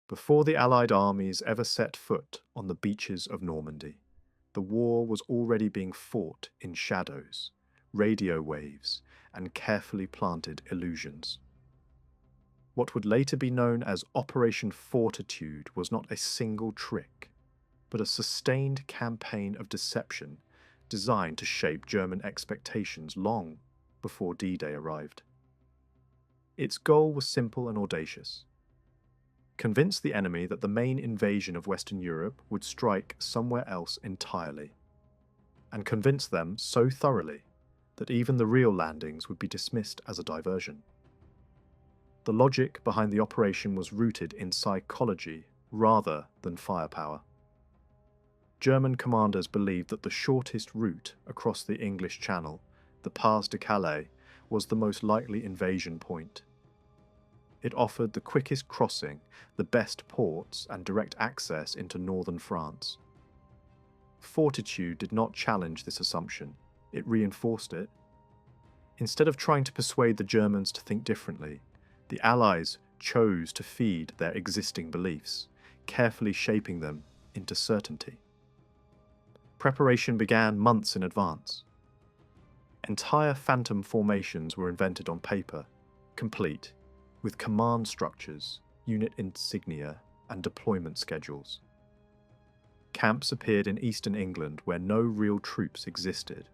Before the Allied armies ever set foot on the beaches of Normandy, the war was already being fought in shadows, radio waves, and carefully planted illusions. What would later be known as Operation Fortitude was not a single trick, but a sustained campaign of deception designed to shape German expectations long before D-Day arrived. Its goal was simple and audacious: convince the enemy that the main invasion of Western Europe would strike somewhere else entirely, and convince them so thoroughly that even the real landings would be dismissed as a diversion. The logic behind the operation was rooted in psychology rather than firepower. German commanders believed that the shortest route across the English Channel, the Pas-de-Calais, was the most likely invasion point. It offered the quickest crossing, the best ports, and direct access into northern France. Fortitude did not challenge this assumption, it reinforced it. Instead of trying to persuade the Germans to think differently, the Allies chose to feed their existing beliefs, carefully shaping them into certainty. Preparation began months in advance. Entire phantom formations were invented on paper, complete with command structures, unit insignia, and deployment schedules. Camps appeared in eastern England where no real troops existed.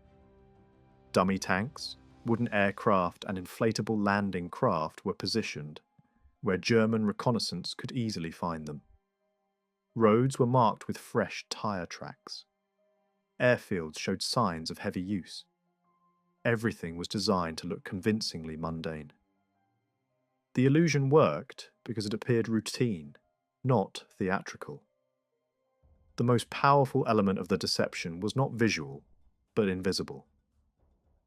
Dummy tanks, wooden aircraft, and inflatable landing craft were positioned where German reconnaissance could easily find them. Roads were marked with fresh tyre tracks. Airfields showed signs of heavy use. Everything was designed to look convincingly mundane. The illusion worked because it appeared routine, not theatrical. The most powerful element of the deception was not visual, but invisible.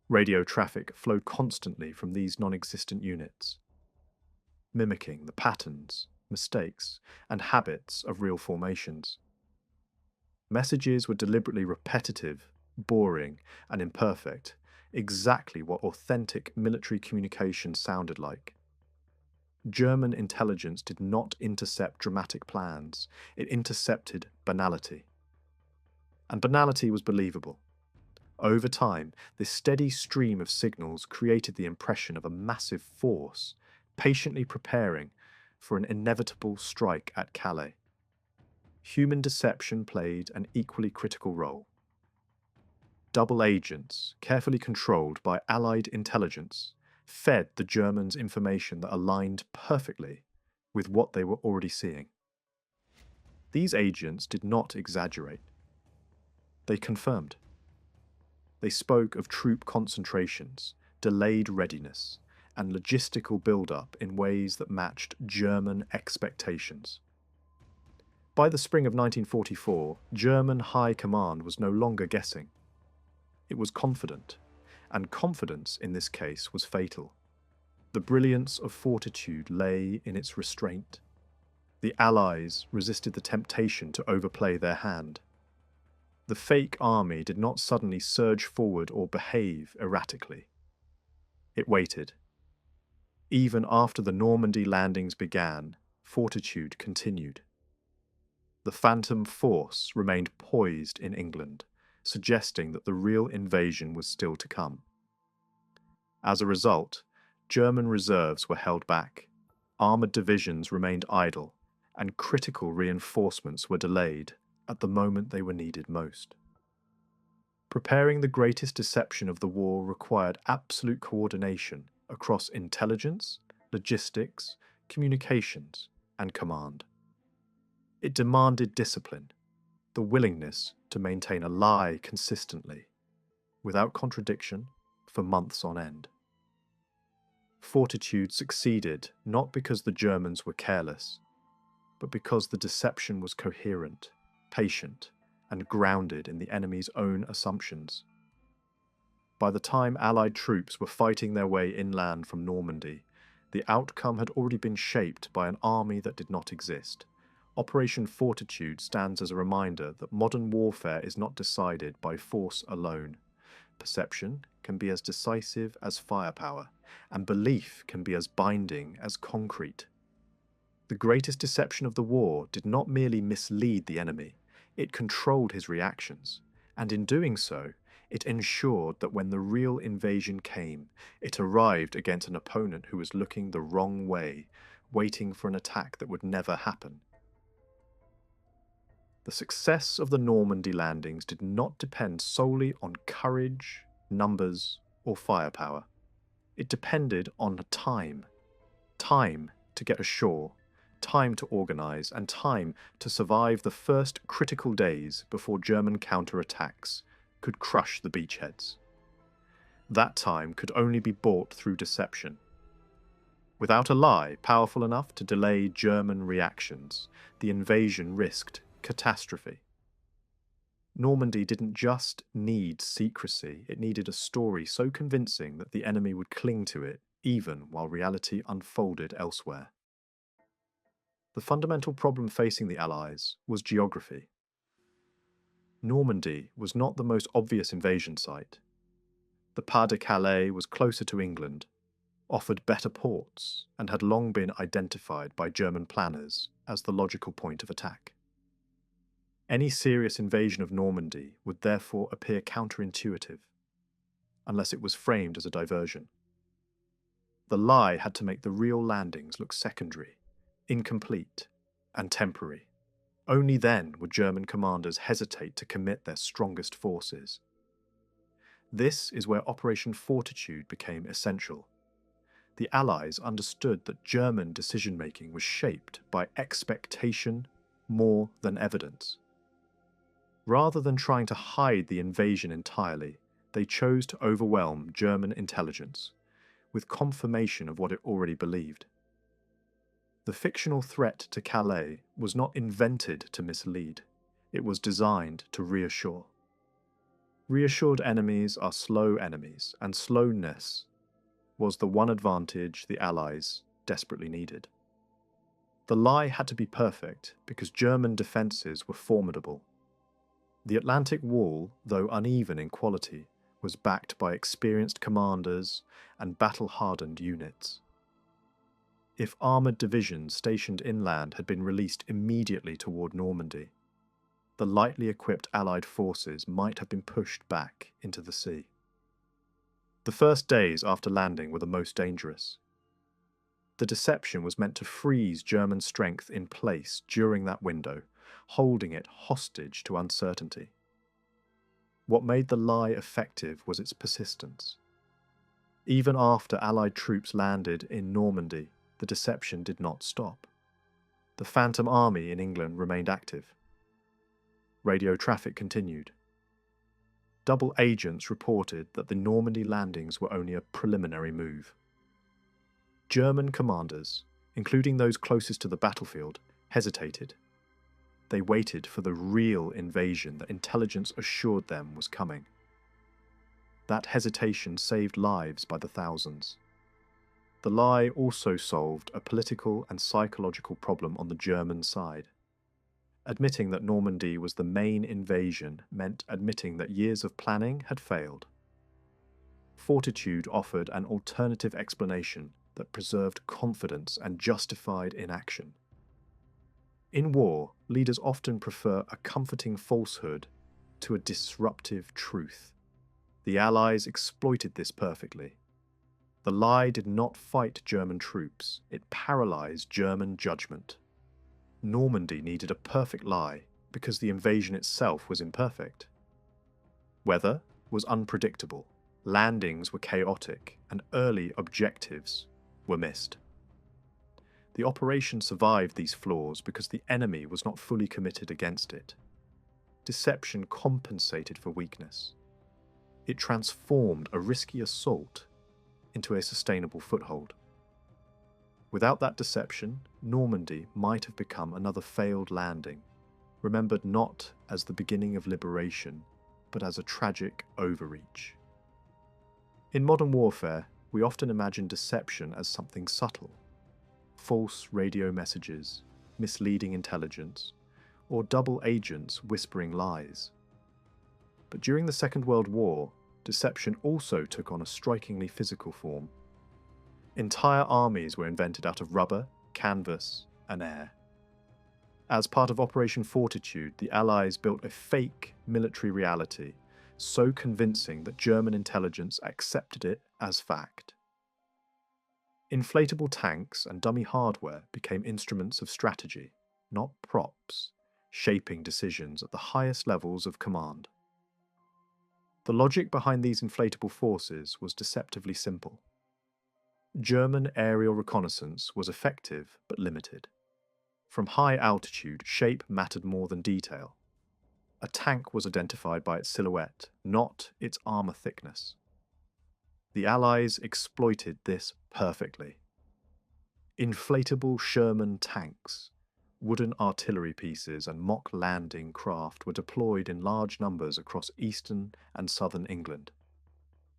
Radio traffic flowed constantly from these non-existent units, mimicking the patterns, mistakes, and habits of real formations. Messages were deliberately repetitive, boring, and imperfect, exactly what authentic military communication sounded like. German intelligence did not intercept dramatic plans, it intercepted banality. And banality was believable. Over time, this steady stream of signals created the impression of a massive force, patiently preparing for an inevitable strike at Calais. Human deception played an equally critical role. Double agents, carefully controlled by Allied intelligence, fed the Germans information that aligned perfectly with what they were already seeing. These agents did not exaggerate. They confirmed. They spoke of troop concentrations, delayed readiness, and logistical build-up in ways that matched German expectations. By the spring of 1944, German high command was no longer guessing. It was confident, and confidence in this case was fatal. The brilliance of Fortitude lay in its restraint. The Allies resisted the temptation to overplay their hand. The fake army did not suddenly surge forward or behave erratically. It waited. Even after the Normandy landings began, Fortitude continued. The phantom force remained poised in England, suggesting that the real invasion was still to come. As a result, German reserves were held back, armoured divisions remained idle, and critical reinforcements were delayed at the moment they were needed most. Preparing the greatest deception of the war required absolute coordination across intelligence, logistics, communications, and command. It demanded discipline, the willingness to maintain a lie consistently, without contradiction, for months on end. Fortitude succeeded not because the Germans were careless, but because the deception was coherent, patient, and grounded in the enemy's own assumptions. By the time Allied troops were fighting their way inland from Normandy, the outcome had already been shaped by an army that did not exist. Operation Fortitude stands as a reminder that modern warfare is not decided by force alone. Perception can be as decisive as firepower, and belief can be as binding as concrete. The greatest deception of the war did not merely mislead the enemy, it controlled his reactions, and in doing so, it ensured that when the real invasion came, it arrived against an opponent who was looking the wrong way, waiting for an attack that would never happen. The success of the Normandy landings did not depend solely on courage, numbers, or firepower. It depended on time. Time to get ashore, time to organise, and time to survive the first critical days before German counterattacks could crush the beachheads. That time could only be bought through deception. Without a lie powerful enough to delay German reactions, the invasion risked catastrophe. Normandy didn't just need secrecy, it needed a story so convincing that the enemy would cling to it, even while reality unfolded elsewhere. The fundamental problem facing the Allies was geography. Normandy was not the most obvious invasion site. The Pas-de-Calais was closer to England, offered better ports, and had long been identified by German planners as the logical point of attack. Any serious invasion of Normandy would therefore appear counterintuitive, unless it was framed as a diversion. The lie had to make the real landings look secondary, incomplete, and temporary. Only then would German commanders hesitate to commit their strongest forces. This is where Operation Fortitude became essential. The Allies understood that German decision-making was shaped by expectation more than evidence. Rather than trying to hide the invasion entirely, they chose to overwhelm German intelligence with confirmation of what it already believed. The fictional threat to Calais was not invented to mislead, it was designed to reassure. Reassured enemies are slow enemies, and slowness was the one advantage the Allies desperately needed. The lie had to be perfect because German defences were formidable. The Atlantic Wall, though uneven in quality, was backed by experienced commanders and battle-hardened units. If armoured divisions stationed inland had been released immediately toward Normandy, the lightly equipped Allied forces might have been pushed back into the sea. The first days after landing were the most dangerous. The deception was meant to freeze German strength in place during that window, holding it hostage to uncertainty. What made the lie effective was its persistence. Even after Allied troops landed in Normandy, the deception did not stop. The Phantom Army in England remained active. Radio traffic continued. Double agents reported that the Normandy landings were only a preliminary move. German commanders, including those closest to the battlefield, hesitated. They waited for the real invasion that intelligence assured them was coming. That hesitation saved lives by the thousands. The lie also solved a political and psychological problem on the German side. Admitting that Normandy was the main invasion meant admitting that years of planning had failed. Fortitude offered an alternative explanation that preserved confidence and justified inaction. In war, leaders often prefer a comforting falsehood to a disruptive truth. The Allies exploited this perfectly. The lie did not fight German troops, it paralysed German judgment. Normandy needed a perfect lie because the invasion itself was imperfect. Weather was unpredictable, landings were chaotic, and early objectives were missed. The operation survived these flaws because the enemy was not fully committed against it. Deception compensated for weakness. It transformed a risky assault into a sustainable foothold. Without that deception, Normandy might have become another failed landing, remembered not as the beginning of liberation, but as a tragic overreach. In modern warfare, we often imagine deception as something subtle. False radio messages, misleading intelligence, or double agents whispering lies. But during the Second World War, deception also took on a strikingly physical form. Entire armies were invented out of rubber, canvas, and air. As part of Operation Fortitude, the Allies built a fake military reality, so convincing that German intelligence accepted it as fact. Inflatable tanks and dummy hardware became instruments of strategy, not props, shaping decisions at the highest levels of command. The logic behind these inflatable forces was deceptively simple. German aerial reconnaissance was effective but limited. From high altitude, shape mattered more than detail. A tank was identified by its silhouette, not its armour thickness. The Allies exploited this perfectly. Inflatable Sherman tanks, wooden artillery pieces and mock landing craft were deployed in large numbers across eastern and southern England.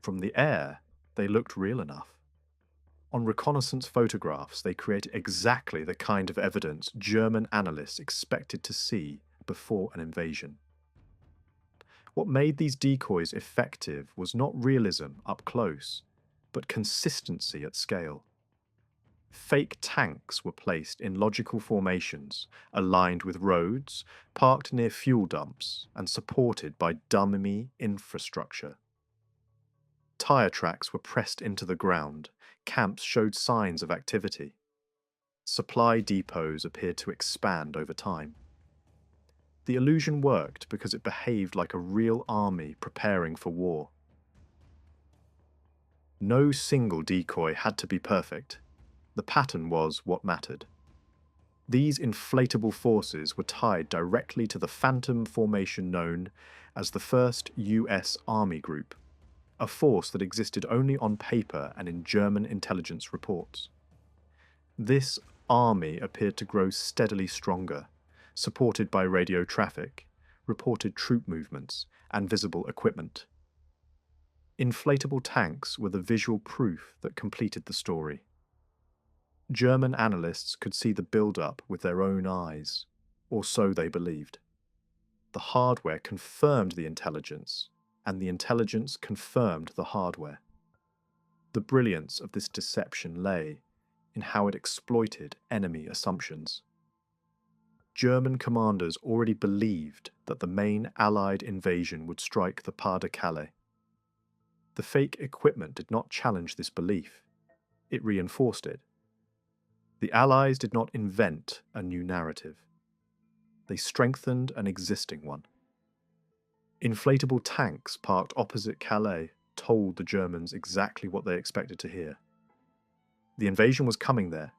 From the air, they looked real enough. On reconnaissance photographs, they created exactly the kind of evidence German analysts expected to see before an invasion. What made these decoys effective was not realism up close, but consistency at scale. Fake tanks were placed in logical formations, aligned with roads, parked near fuel dumps, and supported by dummy infrastructure. Tire tracks were pressed into the ground, camps showed signs of activity. Supply depots appeared to expand over time. The illusion worked because it behaved like a real army preparing for war. No single decoy had to be perfect. The pattern was what mattered. These inflatable forces were tied directly to the phantom formation known as the 1st US Army Group, a force that existed only on paper and in German intelligence reports. This army appeared to grow steadily stronger, supported by radio traffic, reported troop movements, and visible equipment. Inflatable tanks were the visual proof that completed the story. German analysts could see the build-up with their own eyes, or so they believed. The hardware confirmed the intelligence, and the intelligence confirmed the hardware. The brilliance of this deception lay in how it exploited enemy assumptions. German commanders already believed that the main Allied invasion would strike the Pas-de-Calais. The fake equipment did not challenge this belief, it reinforced it. The Allies did not invent a new narrative. They strengthened an existing one. Inflatable tanks parked opposite Calais told the Germans exactly what they expected to hear. The invasion was coming there,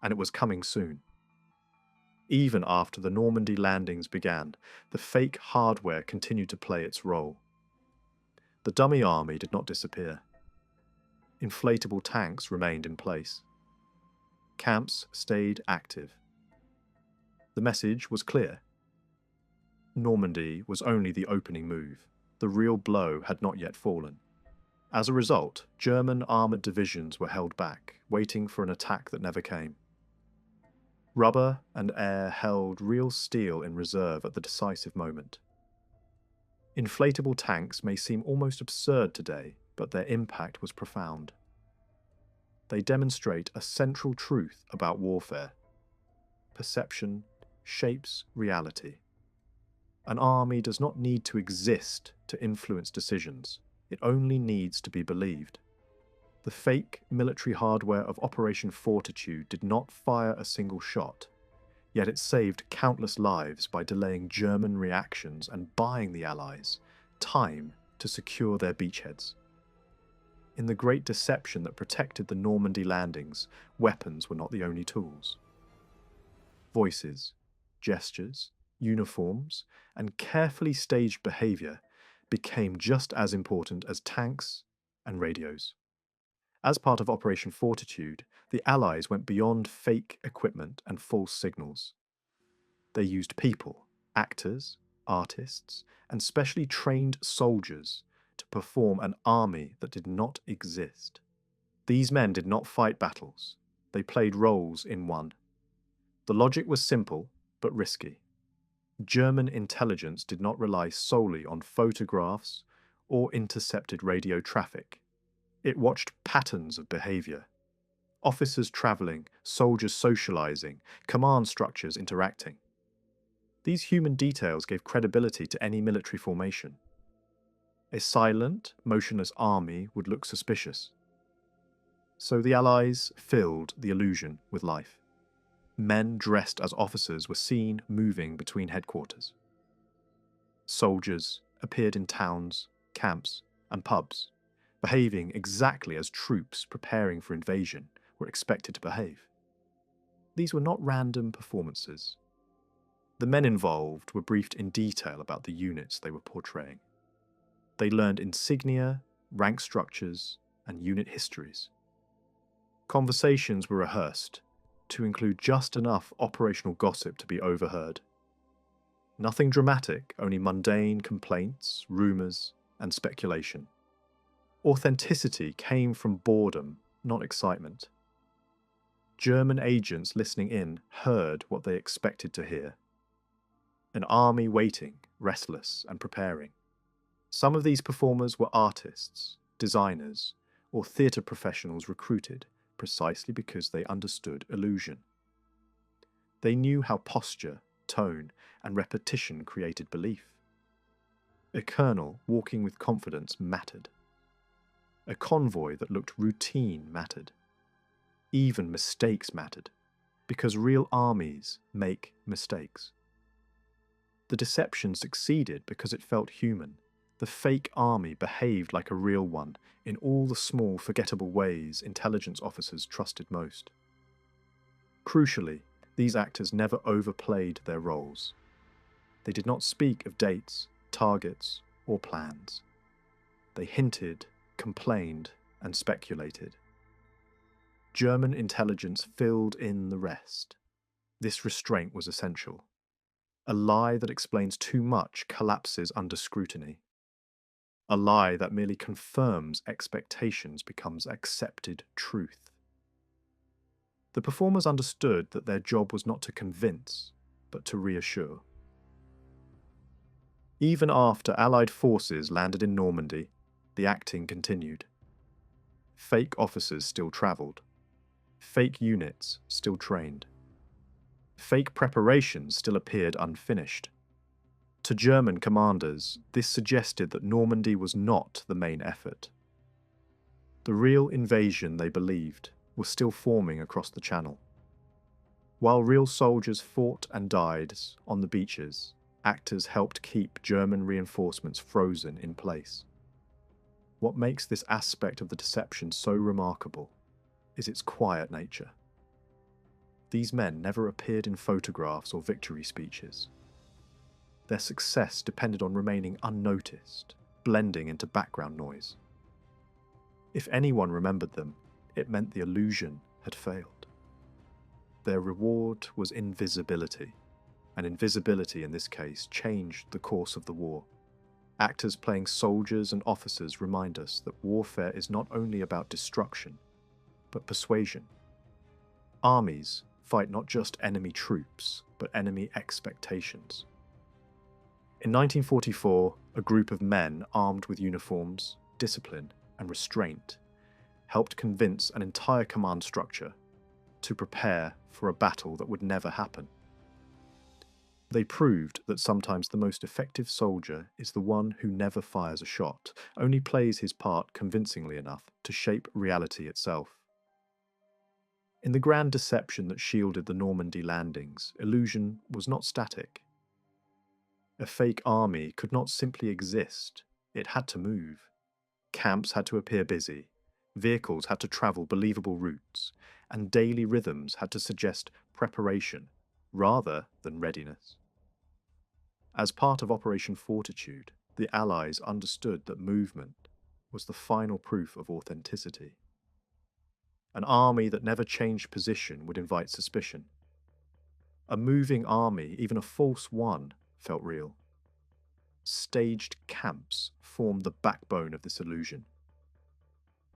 and it was coming soon. Even after the Normandy landings began, the fake hardware continued to play its role. The dummy army did not disappear. Inflatable tanks remained in place. Camps stayed active. The message was clear. Normandy was only the opening move. The real blow had not yet fallen. As a result, German armoured divisions were held back, waiting for an attack that never came. Rubber and air held real steel in reserve at the decisive moment. Inflatable tanks may seem almost absurd today, but their impact was profound. They demonstrate a central truth about warfare. Perception shapes reality. An army does not need to exist to influence decisions. It only needs to be believed. The fake military hardware of Operation Fortitude did not fire a single shot, yet it saved countless lives by delaying German reactions and buying the Allies time to secure their beachheads. In the great deception that protected the Normandy landings, weapons were not the only tools. Voices, gestures, uniforms, and carefully staged behaviour became just as important as tanks and radios. As part of Operation Fortitude, the Allies went beyond fake equipment and false signals. They used people, actors, artists, and specially trained soldiers to perform an army that did not exist. These men did not fight battles. They played roles in one. The logic was simple, but risky. German intelligence did not rely solely on photographs or intercepted radio traffic. It watched patterns of behaviour. Officers travelling, soldiers socialising, command structures interacting. These human details gave credibility to any military formation. A silent, motionless army would look suspicious. So the Allies filled the illusion with life. Men dressed as officers were seen moving between headquarters. Soldiers appeared in towns, camps, and pubs, behaving exactly as troops preparing for invasion were expected to behave. These were not random performances. The men involved were briefed in detail about the units they were portraying. They learned insignia, rank structures, and unit histories. Conversations were rehearsed to include just enough operational gossip to be overheard. Nothing dramatic, only mundane complaints, rumours, and speculation. Authenticity came from boredom, not excitement. German agents listening in heard what they expected to hear. An army waiting, restless, and preparing. Some of these performers were artists, designers, or theatre professionals recruited precisely because they understood illusion. They knew how posture, tone, and repetition created belief. A colonel walking with confidence mattered. A convoy that looked routine mattered. Even mistakes mattered, because real armies make mistakes. The deception succeeded because it felt human. The fake army behaved like a real one in all the small, forgettable ways intelligence officers trusted most. Crucially, these actors never overplayed their roles. They did not speak of dates, targets, or plans. They hinted, complained, and speculated. German intelligence filled in the rest. This restraint was essential. A lie that explains too much collapses under scrutiny. A lie that merely confirms expectations becomes accepted truth. The performers understood that their job was not to convince, but to reassure. Even after Allied forces landed in Normandy, the acting continued. Fake officers still travelled. Fake units still trained. Fake preparations still appeared unfinished. To German commanders, this suggested that Normandy was not the main effort. The real invasion, they believed, was still forming across the Channel. While real soldiers fought and died on the beaches, actors helped keep German reinforcements frozen in place. What makes this aspect of the deception so remarkable is its quiet nature. These men never appeared in photographs or victory speeches. Their success depended on remaining unnoticed, blending into background noise. If anyone remembered them, it meant the illusion had failed. Their reward was invisibility, and invisibility in this case changed the course of the war. Actors playing soldiers and officers remind us that warfare is not only about destruction, but persuasion. Armies fight not just enemy troops, but enemy expectations. In 1944, a group of men armed with uniforms, discipline, and restraint helped convince an entire command structure to prepare for a battle that would never happen. They proved that sometimes the most effective soldier is the one who never fires a shot, only plays his part convincingly enough to shape reality itself. In the grand deception that shielded the Normandy landings, illusion was not static. A fake army could not simply exist, it had to move. Camps had to appear busy, vehicles had to travel believable routes, and daily rhythms had to suggest preparation rather than readiness. As part of Operation Fortitude, the Allies understood that movement was the final proof of authenticity. An army that never changed position would invite suspicion. A moving army, even a false one, felt real. Staged camps formed the backbone of this illusion.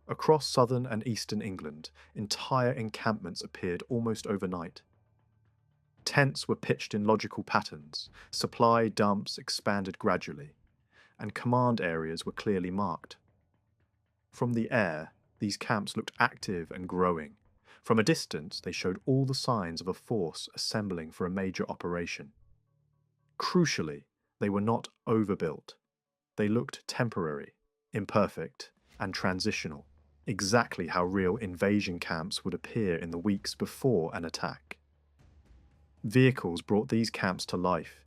Across southern and eastern England, entire encampments appeared almost overnight. Tents were pitched in logical patterns, supply dumps expanded gradually, and command areas were clearly marked. From the air, these camps looked active and growing, From a distance, they showed all the signs of a force assembling for a major operation. Crucially, they were not overbuilt. They looked temporary, imperfect, and transitional, exactly how real invasion camps would appear in the weeks before an attack. Vehicles brought these camps to life.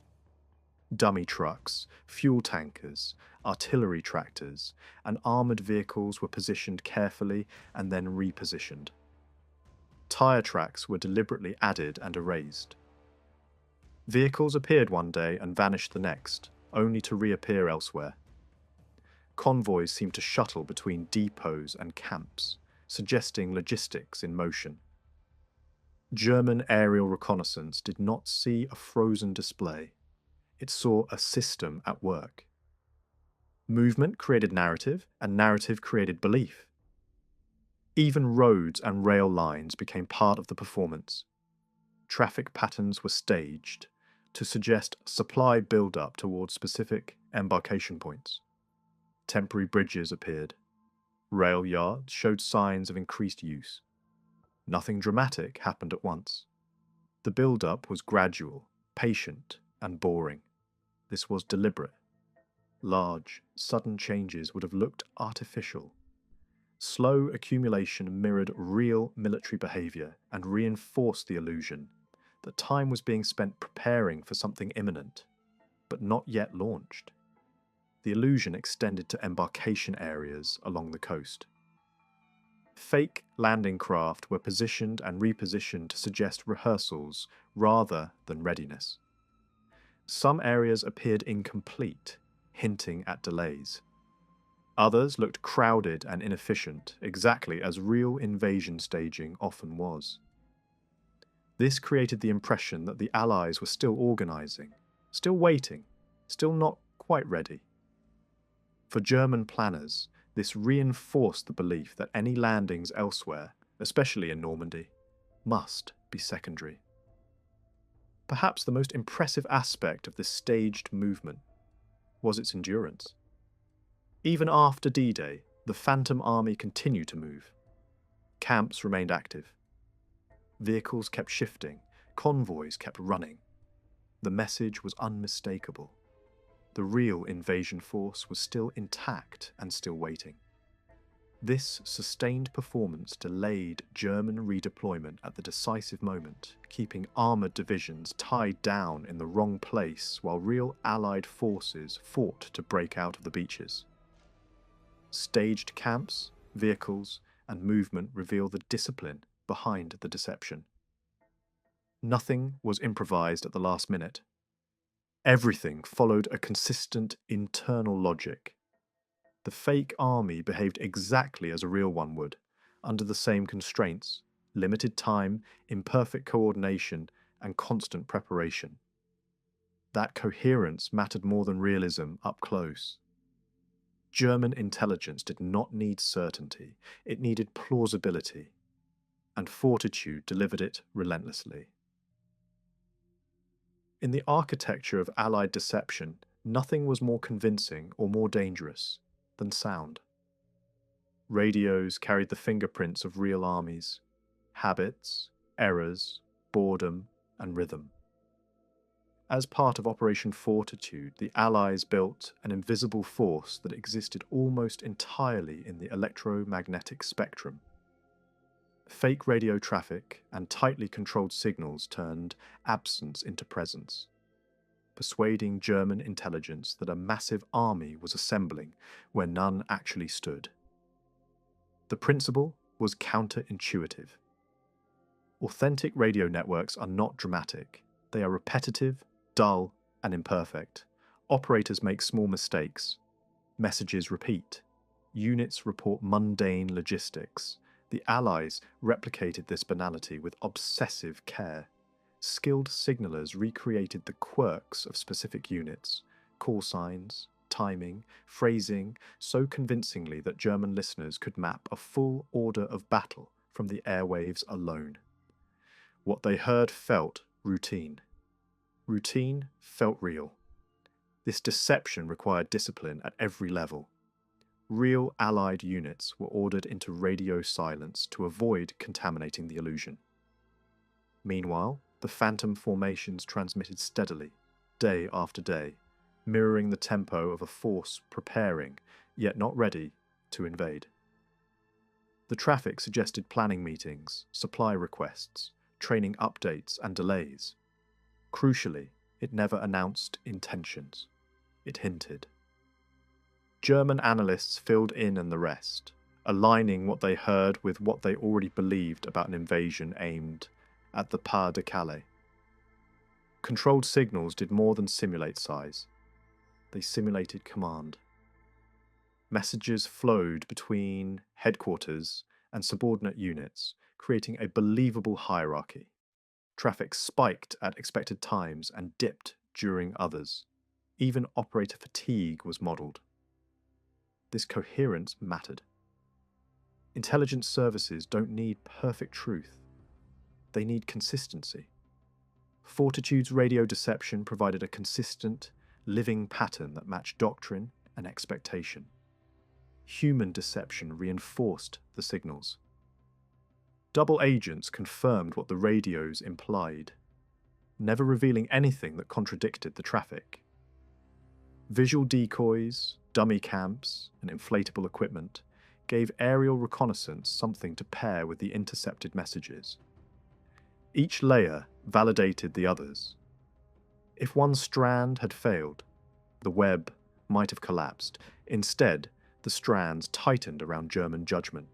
Dummy trucks, fuel tankers, artillery tractors, and armoured vehicles were positioned carefully and then repositioned. Tyre tracks were deliberately added and erased. Vehicles appeared one day and vanished the next, only to reappear elsewhere. Convoys seemed to shuttle between depots and camps, suggesting logistics in motion. German aerial reconnaissance did not see a frozen display. It saw a system at work. Movement created narrative, and narrative created belief. Even roads and rail lines became part of the performance. Traffic patterns were staged to suggest supply build-up towards specific embarkation points. Temporary bridges appeared. Rail yards showed signs of increased use. Nothing dramatic happened at once. The build-up was gradual, patient, and boring. This was deliberate. Large, sudden changes would have looked artificial. Slow accumulation mirrored real military behaviour and reinforced the illusion that time was being spent preparing for something imminent, but not yet launched. The illusion extended to embarkation areas along the coast. Fake landing craft were positioned and repositioned to suggest rehearsals rather than readiness. Some areas appeared incomplete, hinting at delays. Others looked crowded and inefficient, exactly as real invasion staging often was. This created the impression that the Allies were still organising, still waiting, still not quite ready. For German planners, this reinforced the belief that any landings elsewhere, especially in Normandy, must be secondary. Perhaps the most impressive aspect of this staged movement was its endurance. Even after D-Day, the Phantom Army continued to move. Camps remained active. Vehicles kept shifting, convoys kept running. The message was unmistakable. The real invasion force was still intact and still waiting. This sustained performance delayed German redeployment at the decisive moment, keeping armoured divisions tied down in the wrong place while real Allied forces fought to break out of the beaches. Staged camps, vehicles, and movement reveal the discipline behind the deception. Nothing was improvised at the last minute. Everything followed a consistent internal logic. The fake army behaved exactly as a real one would, under the same constraints: limited time, imperfect coordination, and constant preparation. That coherence mattered more than realism up close. German intelligence did not need certainty, it needed plausibility, and Fortitude delivered it relentlessly. In the architecture of Allied deception, nothing was more convincing or more dangerous than sound. Radios carried the fingerprints of real armies: habits, errors, boredom, and rhythm. As part of Operation Fortitude, the Allies built an invisible force that existed almost entirely in the electromagnetic spectrum. Fake radio traffic and tightly controlled signals turned absence into presence, persuading German intelligence that a massive army was assembling where none actually stood. The principle was counterintuitive. Authentic radio networks are not dramatic. They are repetitive, dull, and imperfect. Operators make small mistakes. Messages repeat. Units report mundane logistics. The Allies replicated this banality with obsessive care. Skilled signallers recreated the quirks of specific units, call signs, timing, phrasing, so convincingly that German listeners could map a full order of battle from the airwaves alone. What they heard felt routine. Routine felt real. This deception required discipline at every level. Real Allied units were ordered into radio silence to avoid contaminating the illusion. Meanwhile, the phantom formations transmitted steadily, day after day, mirroring the tempo of a force preparing, yet not ready, to invade. The traffic suggested planning meetings, supply requests, training updates and delays. Crucially, it never announced intentions. It hinted. German analysts filled in and the rest, aligning what they heard with what they already believed about an invasion aimed at the Pas-de-Calais. Controlled signals did more than simulate size. They simulated command. Messages flowed between headquarters and subordinate units, creating a believable hierarchy. Traffic spiked at expected times and dipped during others. Even operator fatigue was modelled. This coherence mattered. Intelligence services don't need perfect truth. They need consistency. Fortitude's radio deception provided a consistent, living pattern that matched doctrine and expectation. Human deception reinforced the signals. Double agents confirmed what the radios implied, never revealing anything that contradicted the traffic. Visual decoys, dummy camps, and inflatable equipment gave aerial reconnaissance something to pair with the intercepted messages. Each layer validated the others. If one strand had failed, the web might have collapsed. Instead, the strands tightened around German judgment.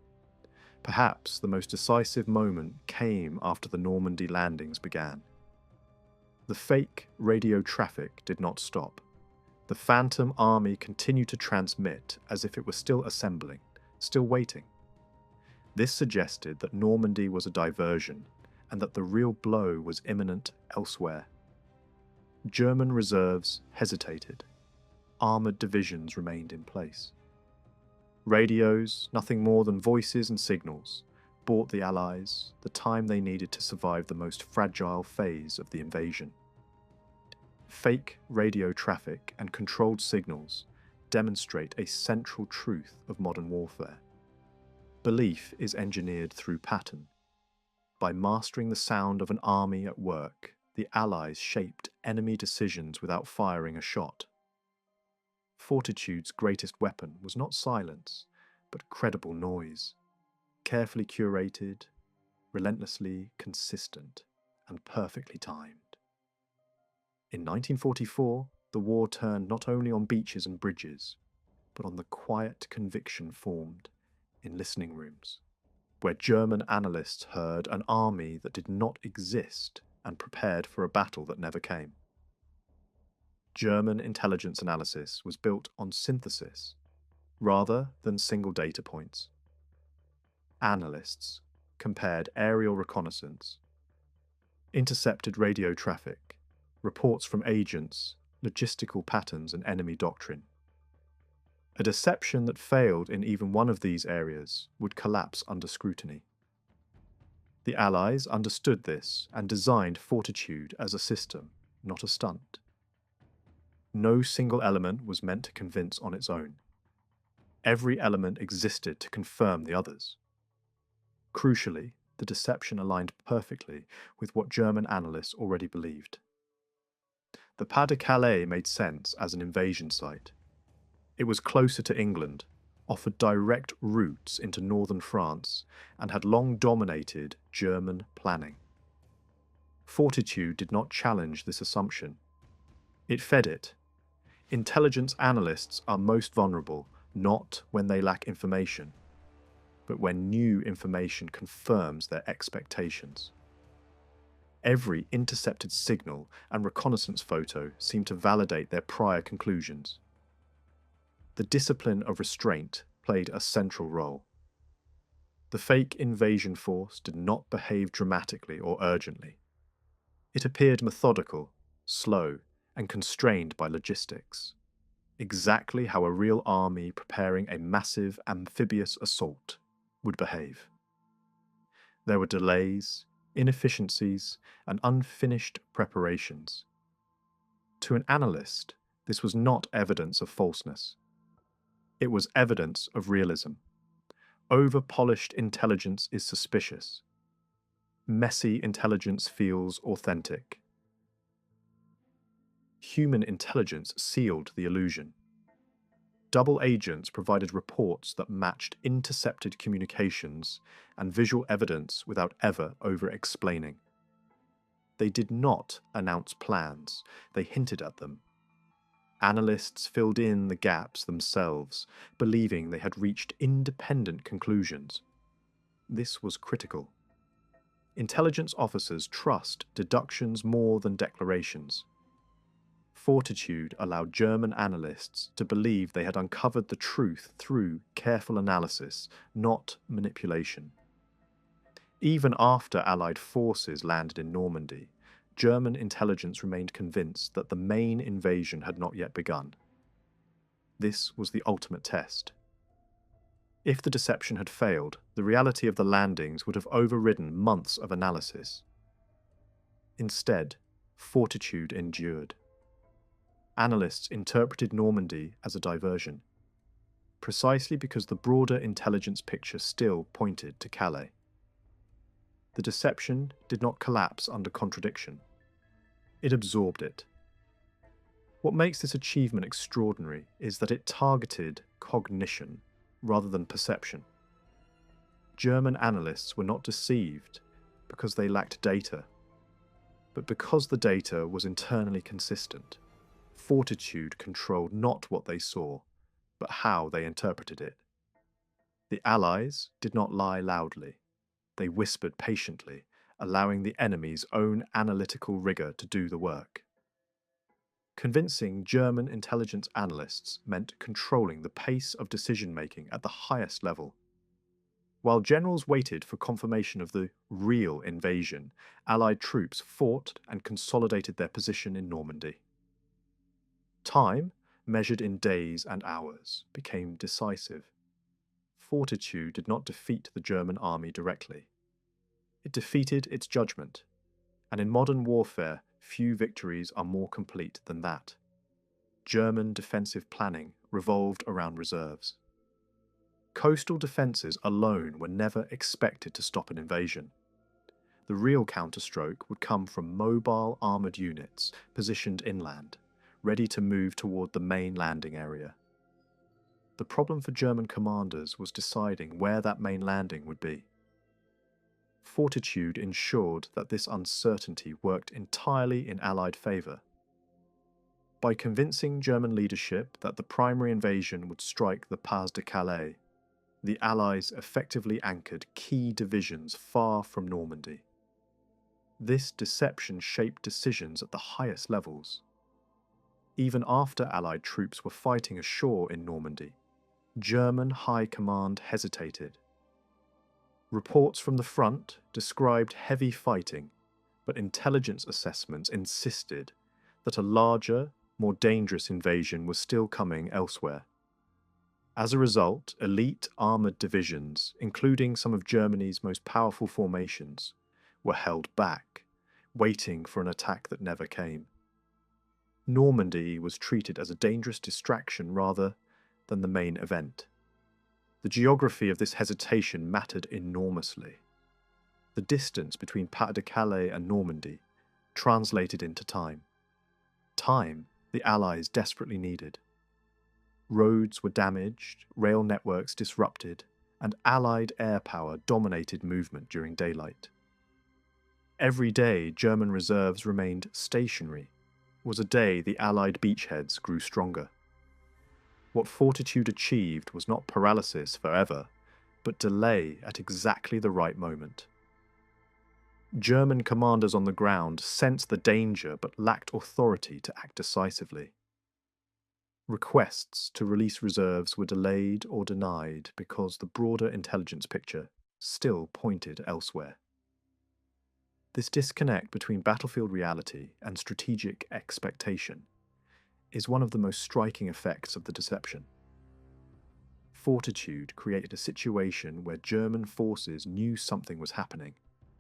Perhaps the most decisive moment came after the Normandy landings began. The fake radio traffic did not stop. The phantom army continued to transmit as if it were still assembling, still waiting. This suggested that Normandy was a diversion and that the real blow was imminent elsewhere. German reserves hesitated. Armoured divisions remained in place. Radios, nothing more than voices and signals, bought the Allies the time they needed to survive the most fragile phase of the invasion. Fake radio traffic and controlled signals demonstrate a central truth of modern warfare. Belief is engineered through pattern. By mastering the sound of an army at work, the Allies shaped enemy decisions without firing a shot. Fortitude's greatest weapon was not silence, but credible noise, carefully curated, relentlessly consistent, and perfectly timed. In 1944, the war turned not only on beaches and bridges, but on the quiet conviction formed in listening rooms, where German analysts heard an army that did not exist and prepared for a battle that never came. German intelligence analysis was built on synthesis, rather than single data points. Analysts compared aerial reconnaissance, intercepted radio traffic, reports from agents, logistical patterns, and enemy doctrine. A deception that failed in even one of these areas would collapse under scrutiny. The Allies understood this and designed Fortitude as a system, not a stunt. No single element was meant to convince on its own. Every element existed to confirm the others. Crucially, the deception aligned perfectly with what German analysts already believed. The Pas-de-Calais made sense as an invasion site. It was closer to England, offered direct routes into northern France, and had long dominated German planning. Fortitude did not challenge this assumption. It fed it. Intelligence analysts are most vulnerable not when they lack information, but when new information confirms their expectations. Every intercepted signal and reconnaissance photo seemed to validate their prior conclusions. The discipline of restraint played a central role. The fake invasion force did not behave dramatically or urgently. It appeared methodical, slow, and constrained by logistics, exactly how a real army preparing a massive amphibious assault would behave. There were delays, inefficiencies, and unfinished preparations. To an analyst, this was not evidence of falseness. It was evidence of realism. Over-polished intelligence is suspicious. Messy intelligence feels authentic. Human intelligence sealed the illusion. Double agents provided reports that matched intercepted communications and visual evidence without ever over-explaining. They did not announce plans, they hinted at them. Analysts filled in the gaps themselves, believing they had reached independent conclusions. This was critical. Intelligence officers trust deductions more than declarations. Fortitude allowed German analysts to believe they had uncovered the truth through careful analysis, not manipulation. Even after Allied forces landed in Normandy, German intelligence remained convinced that the main invasion had not yet begun. This was the ultimate test. If the deception had failed, the reality of the landings would have overridden months of analysis. Instead, Fortitude endured. Analysts interpreted Normandy as a diversion, precisely because the broader intelligence picture still pointed to Calais. The deception did not collapse under contradiction. It absorbed it. What makes this achievement extraordinary is that it targeted cognition rather than perception. German analysts were not deceived because they lacked data, but because the data was internally consistent. Fortitude controlled not what they saw, but how they interpreted it. The Allies did not lie loudly. They whispered patiently, allowing the enemy's own analytical rigor to do the work. Convincing German intelligence analysts meant controlling the pace of decision-making at the highest level. While generals waited for confirmation of the real invasion, Allied troops fought and consolidated their position in Normandy. Time, measured in days and hours, became decisive. Fortitude did not defeat the German army directly. It defeated its judgment, and in modern warfare, few victories are more complete than that. German defensive planning revolved around reserves. Coastal defences alone were never expected to stop an invasion. The real counterstroke would come from mobile armoured units positioned inland, ready to move toward the main landing area. The problem for German commanders was deciding where that main landing would be. Fortitude ensured that this uncertainty worked entirely in Allied favour. By convincing German leadership that the primary invasion would strike the Pas-de-Calais, the Allies effectively anchored key divisions far from Normandy. This deception shaped decisions at the highest levels. Even after Allied troops were fighting ashore in Normandy, German high command hesitated. Reports from the front described heavy fighting, but intelligence assessments insisted that a larger, more dangerous invasion was still coming elsewhere. As a result, elite armoured divisions, including some of Germany's most powerful formations, were held back, waiting for an attack that never came. Normandy was treated as a dangerous distraction rather than the main event. The geography of this hesitation mattered enormously. The distance between Pas-de-Calais and Normandy translated into time. Time the Allies desperately needed. Roads were damaged, rail networks disrupted, and Allied air power dominated movement during daylight. Every day German reserves remained stationary was a day the Allied beachheads grew stronger. What Fortitude achieved was not paralysis forever, but delay at exactly the right moment. German commanders on the ground sensed the danger but lacked authority to act decisively. Requests to release reserves were delayed or denied because the broader intelligence picture still pointed elsewhere. This disconnect between battlefield reality and strategic expectation is one of the most striking effects of the deception. Fortitude created a situation where German forces knew something was happening,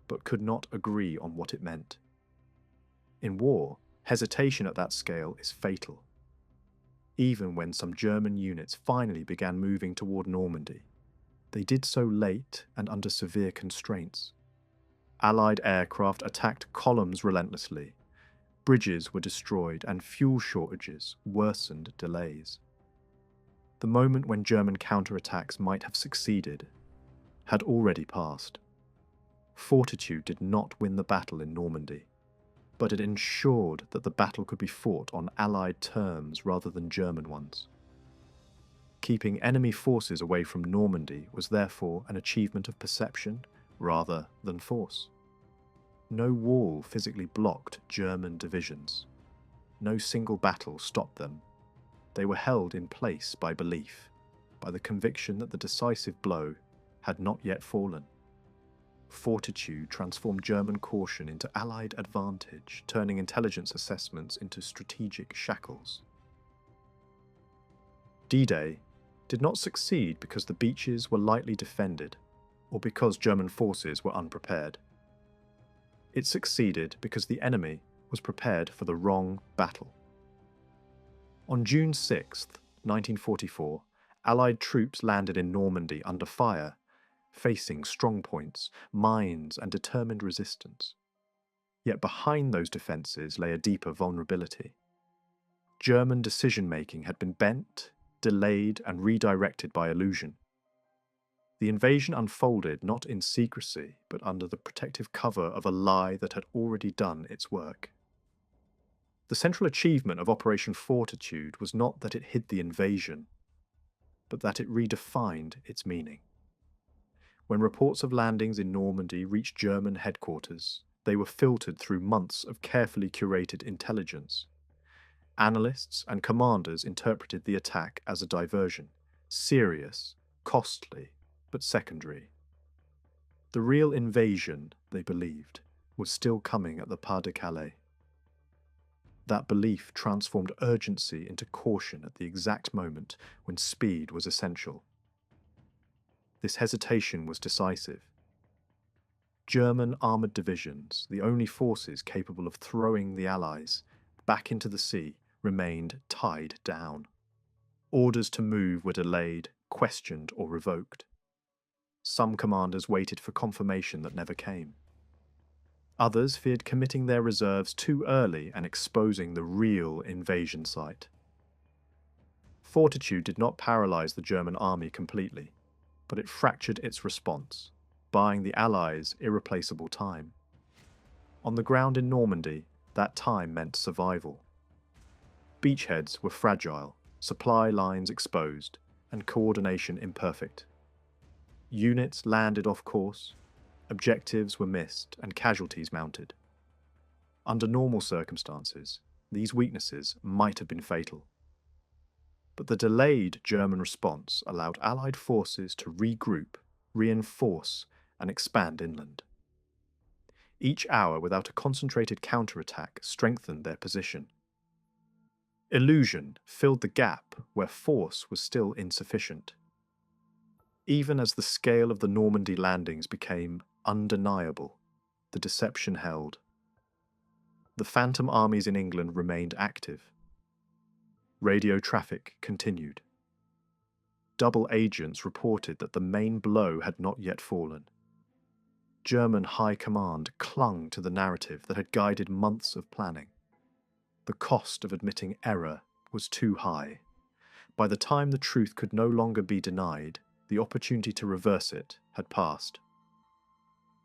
but could not agree on what it meant. In war, hesitation at that scale is fatal. even when some German units finally began moving toward Normandy. They did so late and under severe constraints. Allied aircraft attacked columns relentlessly. Bridges were destroyed and fuel shortages worsened delays. The moment when German counterattacks might have succeeded had already passed. Fortitude did not win the battle in Normandy, but it ensured that the battle could be fought on Allied terms rather than German ones. Keeping enemy forces away from Normandy was therefore an achievement of perception rather than force. No wall physically blocked German divisions. No single battle stopped them. They were held in place by belief, by the conviction that the decisive blow had not yet fallen. Fortitude transformed German caution into Allied advantage, turning intelligence assessments into strategic shackles. D-Day did not succeed because the beaches were lightly defended, or because German forces were unprepared. It succeeded because the enemy was prepared for the wrong battle. On June 6, 1944, Allied troops landed in Normandy under fire, facing strongpoints, mines, and determined resistance. Yet behind those defences lay a deeper vulnerability. German decision-making had been bent, delayed, and redirected by illusion. The invasion unfolded not in secrecy, but under the protective cover of a lie that had already done its work. The central achievement of Operation Fortitude was not that it hid the invasion, but that it redefined its meaning. When reports of landings in Normandy reached German headquarters, they were filtered through months of carefully curated intelligence. Analysts and commanders interpreted the attack as a diversion, serious, costly, but secondary. The real invasion, they believed, was still coming at the Pas-de-Calais. That belief transformed urgency into caution at the exact moment when speed was essential. This hesitation was decisive. German armoured divisions, the only forces capable of throwing the Allies back into the sea, remained tied down. Orders to move were delayed, questioned, or revoked. Some commanders waited for confirmation that never came. Others feared committing their reserves too early and exposing the real invasion site. Fortitude did not paralyse the German army completely, but it fractured its response, buying the Allies irreplaceable time. On the ground in Normandy, that time meant survival. Beachheads were fragile, supply lines exposed, and coordination imperfect. Units landed off course, objectives were missed, and casualties mounted. Under normal circumstances, these weaknesses might have been fatal. But the delayed German response allowed Allied forces to regroup, reinforce, and expand inland. Each hour without a concentrated counterattack strengthened their position. Illusion filled the gap where force was still insufficient. Even as the scale of the Normandy landings became undeniable, the deception held. The phantom armies in England remained active. Radio traffic continued. Double agents reported that the main blow had not yet fallen. German high command clung to the narrative that had guided months of planning. The cost of admitting error was too high. By the time the truth could no longer be denied, the opportunity to reverse it had passed.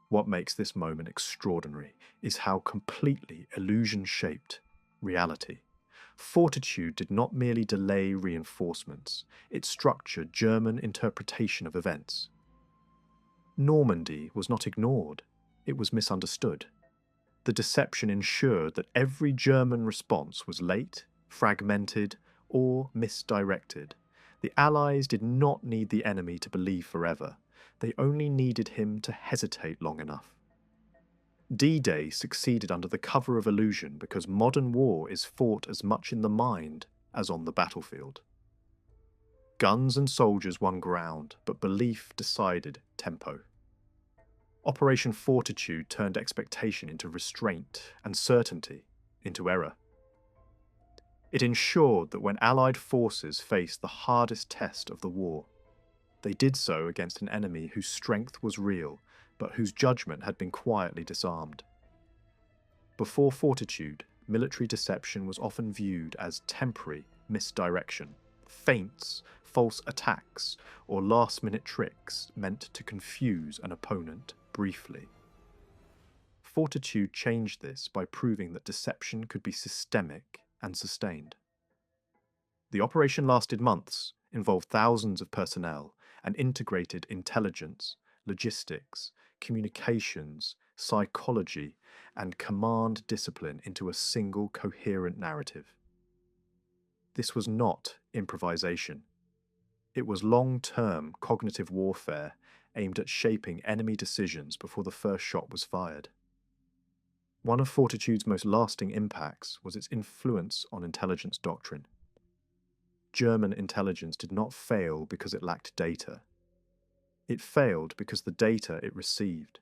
What makes this moment extraordinary is how completely illusion shaped reality. Fortitude did not merely delay reinforcements, it structured German interpretation of events. Normandy was not ignored, it was misunderstood. The deception ensured that every German response was late, fragmented, or misdirected. The Allies did not need the enemy to believe forever. They only needed him to hesitate long enough. D-Day succeeded under the cover of illusion because modern war is fought as much in the mind as on the battlefield. Guns and soldiers won ground, but belief decided tempo. Operation Fortitude turned expectation into restraint and certainty into error. It ensured that when Allied forces faced the hardest test of the war, they did so against an enemy whose strength was real, but whose judgment had been quietly disarmed. Before Fortitude, military deception was often viewed as temporary misdirection, feints, false attacks, or last-minute tricks meant to confuse an opponent briefly. Fortitude changed this by proving that deception could be systemic and sustained. The operation lasted months, involved thousands of personnel, and integrated intelligence, logistics, communications, psychology, and command discipline into a single coherent narrative. This was not improvisation. It was long-term cognitive warfare aimed at shaping enemy decisions before the first shot was fired. One of Fortitude's most lasting impacts was its influence on intelligence doctrine. German intelligence did not fail because it lacked data. It failed because the data it received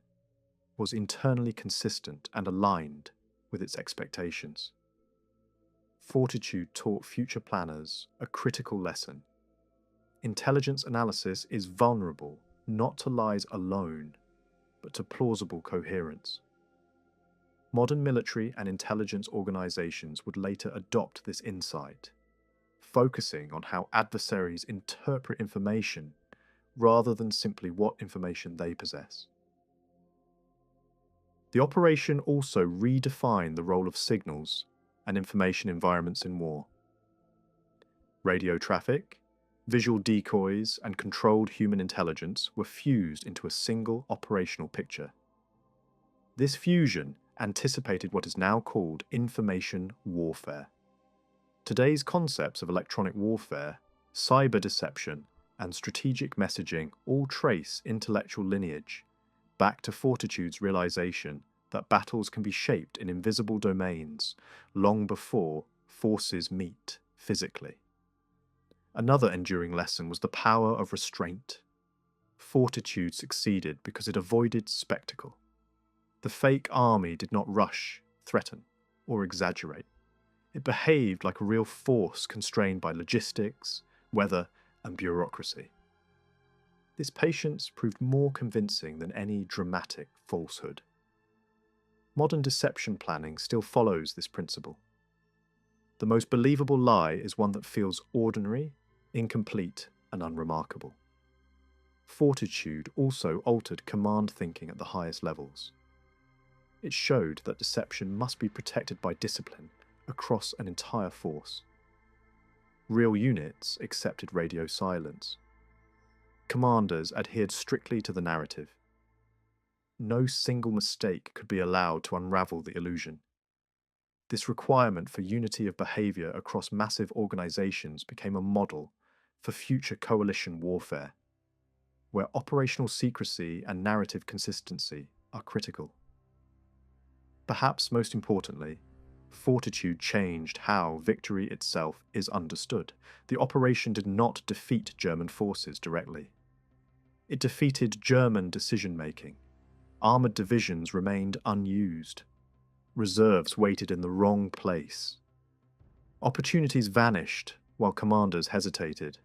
was internally consistent and aligned with its expectations. Fortitude taught future planners a critical lesson. Intelligence analysis is vulnerable not to lies alone, but to plausible coherence. Modern military and intelligence organizations would later adopt this insight, focusing on how adversaries interpret information rather than simply what information they possess. The operation also redefined the role of signals and information environments in war. Radio traffic, visual decoys, and controlled human intelligence were fused into a single operational picture. This fusion anticipated what is now called information warfare. Today's concepts of electronic warfare, cyber deception, and strategic messaging all trace intellectual lineage back to Fortitude's realization that battles can be shaped in invisible domains long before forces meet physically. Another enduring lesson was the power of restraint. Fortitude succeeded because it avoided spectacle. The fake army did not rush, threaten, or exaggerate. It behaved like a real force constrained by logistics, weather, and bureaucracy. This patience proved more convincing than any dramatic falsehood. Modern deception planning still follows this principle. The most believable lie is one that feels ordinary, incomplete, and unremarkable. Fortitude also altered command thinking at the highest levels. It showed that deception must be protected by discipline across an entire force. Real units accepted radio silence. Commanders adhered strictly to the narrative. No single mistake could be allowed to unravel the illusion. This requirement for unity of behavior across massive organizations became a model for future coalition warfare, where operational secrecy and narrative consistency are critical. Perhaps most importantly, Fortitude changed how victory itself is understood. The operation did not defeat German forces directly. It defeated German decision-making. Armoured divisions remained unused. Reserves waited in the wrong place. Opportunities vanished while commanders hesitated.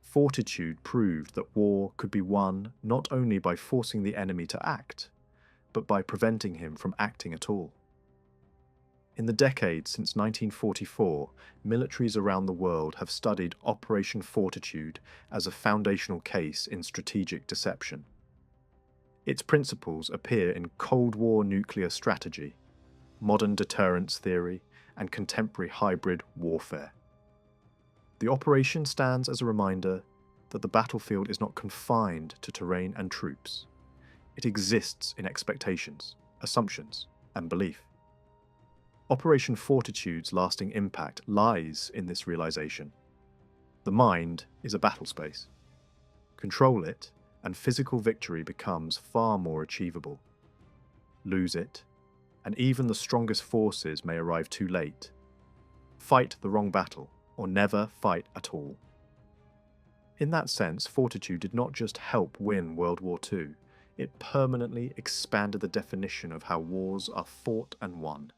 Fortitude proved that war could be won not only by forcing the enemy to act, but by preventing him from acting at all. In the decades since 1944, militaries around the world have studied Operation Fortitude as a foundational case in strategic deception. Its principles appear in Cold War nuclear strategy, modern deterrence theory, and contemporary hybrid warfare. The operation stands as a reminder that the battlefield is not confined to terrain and troops. It exists in expectations, assumptions, and belief. Operation Fortitude's lasting impact lies in this realization. The mind is a battle space. Control it, and physical victory becomes far more achievable. Lose it, and even the strongest forces may arrive too late. Fight the wrong battle, or never fight at all. In that sense, Fortitude did not just help win World War II, it permanently expanded the definition of how wars are fought and won.